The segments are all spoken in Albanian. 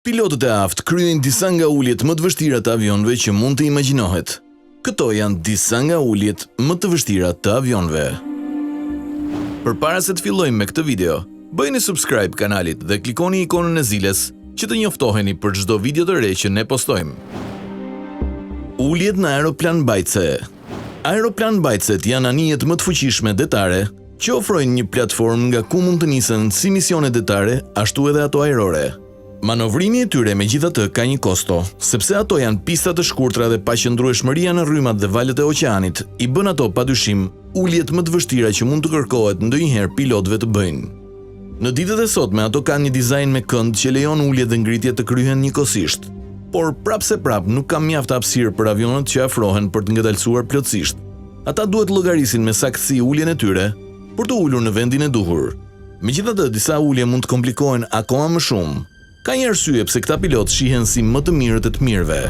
Pilotët e aftë kryejnë disa nga uljet më të vështira të avionëve që mund të imagjinohet. Këto janë disa nga uljet më të vështira të avionëve. Përpara se të fillojmë me këtë video, bëjeni subscribe kanalit dhe klikoni ikonën e zilës që të njoftoheni për çdo video të re që ne postojmë. Uljet në aeroplan mbajtëse. Aeroplan mbajtëset janë anijet më të fuqishme detare që ofrojnë një platformë nga ku mund të nisen si misione detare, ashtu edhe ato ajrore. Manovrimi e tyre megjithatë ka një kosto, sepse ato janë pista të shkurtra dhe paqëndrueshmëria në rrymat dhe valët e oqeanit i bën ato padyshim uljet më të vështira që mund të kërkohet ndonjëherë pilotëve të bëjnë. Në ditët e sotme ato kanë një dizajn me kënd që lejon ulje dhe ngritje të kryhen njëkohësisht, por prapse nuk ka mjaft hapësirë për avionët që afrohen për të ngadalësuar plotësisht. Ata duhet llogarisin me saktësi uljen e tyre për të ulur në vendin e duhur. Megjithatë, disa ulje mund të komplikohen akoma më shumë. Ka një arsye pse këta pilotë shihen si më të mirët e të mirëve.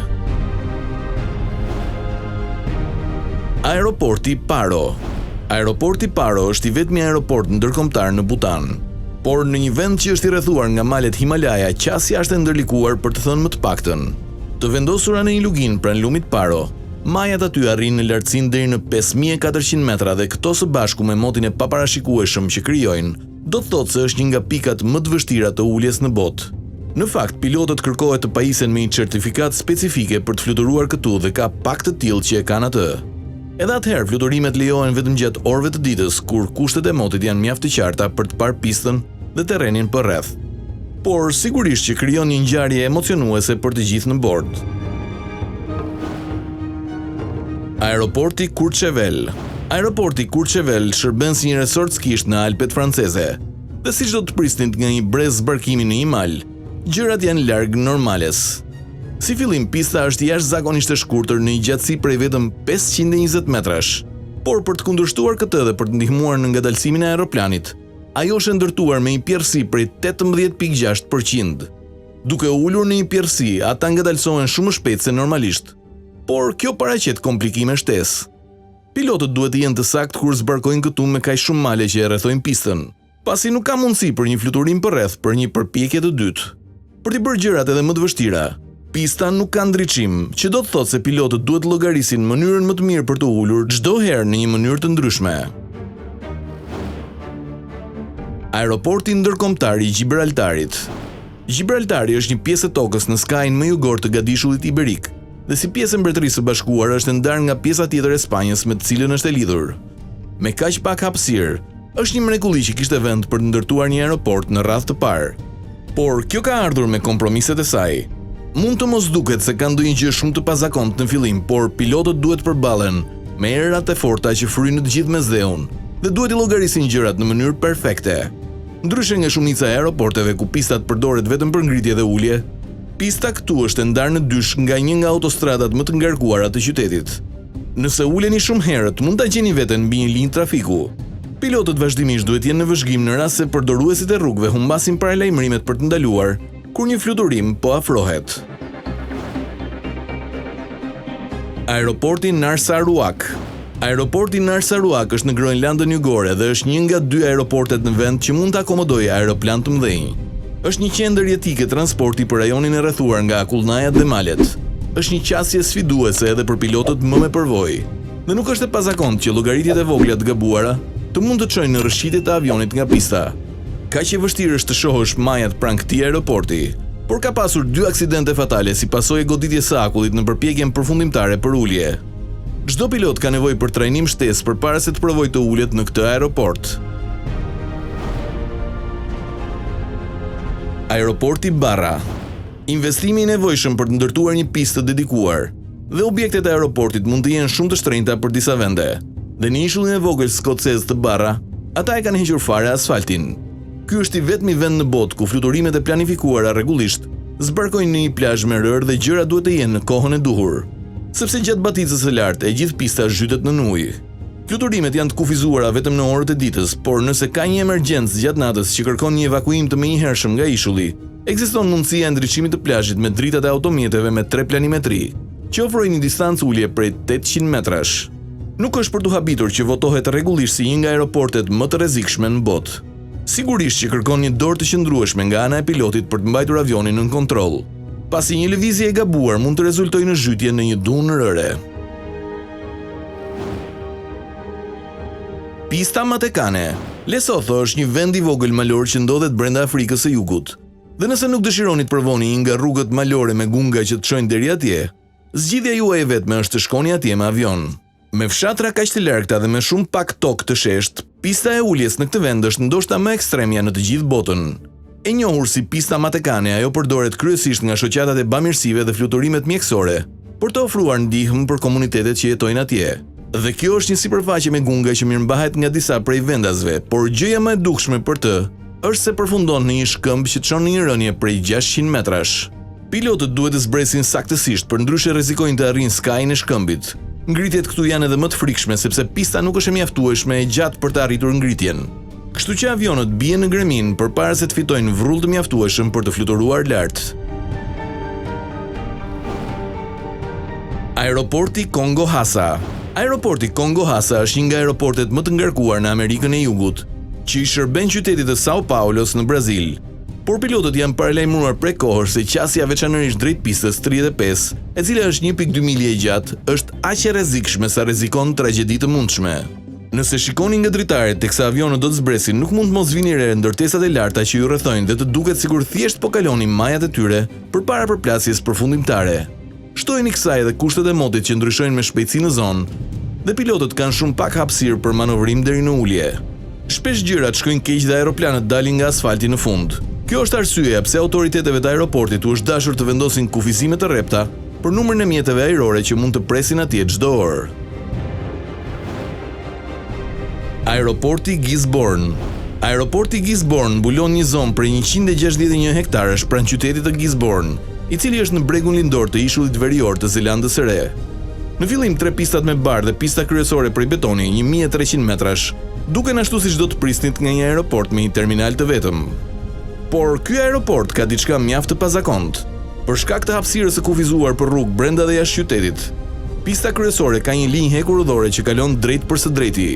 Aeroporti Paro. Aeroporti Paro është i vetmi aeroport ndërkombëtar në Butan, por në një vend që është i rrethuar nga malet Himalaja, qasja është e ndërlikuar për të thënë më të paktën. Të vendosura në një lugin pranë lumit Paro, majat aty arrin në lartësinë deri në 5400 metra dhe këto së bashku me motin e paparashikueshëm që krijojnë, do të thotë se është një nga pikat më të vështira të uljes në botë. Në fakt, pilotët kërkohet të pajisen me një certifikat specifike për të fluturuar këtu dhe ka pak të tillë që e kanë atë. Edhe atëherë fluturimet lejohen vetëm gjatë orëve të ditës, kur kushtet e motit janë mjaft të qarta për të parë pistën dhe terrenin përreth. Por sigurisht që krijon një ngjarje emocionuese për të gjithë në bord. Aeroporti Courchevel. Aeroporti Courchevel shërben si një resort skisht në Alpet franceze. Dhe siç do të prisnin nga një brez zbarkimi në një mal, gjërat janë larg normales. Si fillim, pista është jashtëzakonisht e shkurtër në një gjatësi prej vetëm 520 metrash. Por për të kundërshtuar këtë dhe për të ndihmuar në ngadalësimin e aeroplanit, ajo është ndërtuar me një pjerësi prej 18.6%. Duke ulur në një pjerësi, ata ngadalësohen shumë më shpejt se normalisht. Por kjo paraqet komplikime shtesë. Pilotët duhet të jenë të saktë kur zbarkojnë këtu me kaq shumë male që e rrethojnë pistën, pasi nuk ka mundësi për një fluturim përreth për një përpjekje të dytë. Për të bërë gjërat edhe më të vështira, pista nuk ka ndriçim, që do të thotë se pilotët duhet të llogarisin mënyrën më të mirë për të ulur çdo herë në një mënyrë të ndryshme. Aeroporti ndërkombëtar i Gibraltarit. Gibraltari është një pjesë e tokës në skajin më jugor të Gadishullit Iberik, dhe si pjesë e Mbretërisë së Bashkuar është ndarë nga pjesa tjetër e Spanjës me të cilën është e lidhur. Me kaq pak hapësirë, është një mrekulli që kishte vend për të ndërtuar një aeroport në radhë të parë. Por kjo ka ardhur me kompromiset e saj. Mund të mos duket se ka ndonjë gjë shumë të pazakontë në fillim, por pilotët duhet përballen me erat e forta që fryjnë të gjithë mesdheun dhe duhet i llogarisin gjërat në mënyrë perfekte. Ndryshe nga shumica e aeroporteve ku pistat përdoret vetëm për ngritje dhe ulje, pista këtu është e ndarë në dysh nga një nga autostradat më të ngarkuara të qytetit. Nëse uleni shumë herët, mund ta gjeni veten mbi një linjë trafiku. Pilotët vazhdimisht duhet jenë në vëzhgim në rast se përdoruesit e rrugëve humbasin paralajmërimet për të ndaluar kur një fluturim po afrohet. Aeroporti Narsaruak. Aeroporti Narsaruak është në Groenlandën Jugore dhe është një nga 2 aeroportet në vend që mund të akomodojë aeroplan të mëdhenj. Është një qendër jetike transporti për rajonin e rrethuar nga akullnajat dhe malet. Është një qasje sfiduese edhe për pilotët më me përvojë. Dhe nuk është e pazakontë që llogaritjet e vogla të gabuara të mund të çojnë në rrëshqitje të avionit nga pista. Kaq e vështirë është të shohësh majat pranë këtij aeroporti, por ka pasur 2 aksidente fatale si pasojë e goditjes së akullit në përpjekjen përfundimtare për ulje. Çdo pilot ka nevojë për trajnim shtesë përpara se të provojë të ulet në këtë aeroport. Aeroporti Barra. Investimi i nevojshëm për të ndërtuar një pistë të dedikuar dhe objektet e aeroportit mund të jenë shumë të shtrenjta për disa vende. Dhe në ishullin e vogël skocez të Barra, ata e kanë hequr fare asfaltin. Ky është i vetmi vend në botë ku fluturimet e planifikuara rregullisht zbarkojnë në një plazh me rër dhe gjërat duhet të jenë në kohën e duhur, sepse gjatë baticës së lartë e gjithë pista zhytet në ujë. Fluturimet janë të kufizuara vetëm në orët e ditës, por nëse ka një emergjencë gjatë natës që kërkon një evakuim të menjëhershëm nga ishulli, ekziston mundësia e ndriçimit të plazhit me dritat e automjeteve me 3 planimetri, që ofrojnë një distancë ulje prej 800 metrash. Nuk është për të habitur që votohet rregullisht si një nga aeroportet më të rrezikshme në botë. Sigurisht që kërkon një dorë të qëndrueshme nga ana e pilotit për të mbajtur avionin nën kontroll, pasi një lëvizje e gabuar mund të rezultojë në zhytje në një dunë rëre. Pista Matekane. Lesotho është një vend i vogël malor që ndodhet brenda Afrikës së Jugut. Dhe nëse nuk dëshironi të provoni një nga rrugët malore me gunga që të çojnë deri atje, zgjidhja juaj e vetme është të shkoni atje me avion. Me fshatra kaq të largëta dhe me shumë pak tokë të sheshtë, pista e uljes në këtë vend është ndoshta më ekstremja në të gjithë botën. E njohur si pista Matekane, ajo përdoret kryesisht nga shoqatat e bamirësive dhe fluturimet mjekësore, për të ofruar ndihmë për komunitetet që jetojnë atje. Dhe kjo është një sipërfaqe me gunga që mirëmbahet nga disa prej vendasve, por gjëja më e dukshme për të është se përfundon në një shkëmb që çon në një rënje prej 600 metrash. Pilotët duhet të zbresin saktësisht, përndryshe rrezikojnë të arrijnë skajin e shkëmbit. Ngritjet këtu janë edhe më të frikshme sepse pista nuk është e mjaftueshme e gjatë për të arritur ngritjen. Kështu që avionët bien në gremin përpara se të fitojnë vrrull të mjaftueshëm për të fluturuar lart. Aeroporti Kongo-Hasa. Aeroporti Kongo-Hasa është një nga aeroportet më të ngarkuar në Amerikën e Jugut, që i shërben qytetit të Sao Paulos në Brazil. Por pilotët janë paralajmëruar prej kohësh se qasja veçanërisht drejt pistës 35, e cila është 1.2 milje e gjatë, është aq e rrezikshme sa rrezikon tragjedi të mundshme. Nëse shikoni nga dritaret teksa avionët do të zbresin, nuk mund të mos vini re ndërtesat e larta që ju rrethojnë dhe të duket sikur thjesht po kaloni majat e tyre përpara përplasjes përfundimtare. Shtojeni kësaj edhe kushtet e motit që ndryshojnë me shpejtësi në zonë, dhe pilotët kanë shumë pak hapësirë për manovrim deri në ulje. Shpesh gjërat shkojnë keq dhe aeroplanët dalin nga asfalti në fund. Kjo është arsyeja pse autoriteteve të aeroportit u është dashur të vendosin kufizime të rrepta për numrin e mjeteve ajrore që mund të presin atje çdo orë. Aeroporti Gisborne. Aeroporti Gisborne mbulon një zonë prej 161 hektarësh pranë qytetit të Gisborne, i cili është në bregun lindor të ishullit verior të Zelandës së Re. Në fillim 3 pistat me bar dhe pista kryesore prej betoni, 1300 metrash, duken ashtu siç do të prisnit nga një aeroport me një terminal të vetëm. Por ky aeroport ka diçka mjaft të pazakontë. Për shkak të hapësirës së kufizuar për rrugë brenda dhe jashtë qytetit, pista kryesore ka një linjë hekurudhore që kalon drejt për së drejti.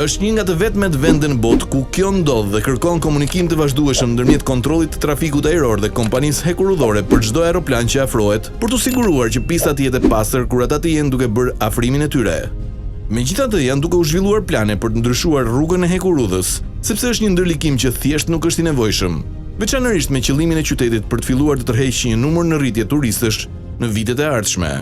Është një nga të vetmet vende në botë ku kjo ndodh dhe kërkon komunikim të vazhdueshëm ndërmjet kontrollit të trafikut ajror dhe kompanisë hekurudhore për çdo aeroplan që afrohet, për të siguruar që pista të jetë e pastër kur ata të jenë duke bërë afrimin e tyre. Megjithatë, janë duke u zhvilluar plane për të ndryshuar rrugën e hekurudhës, sepse është një ndërlikim që thjesht nuk është i nevojshëm, veçanërisht me qëllimin e qytetit për të filluar të tërheqë një numër në rritje turistësh në vitet e ardhshme.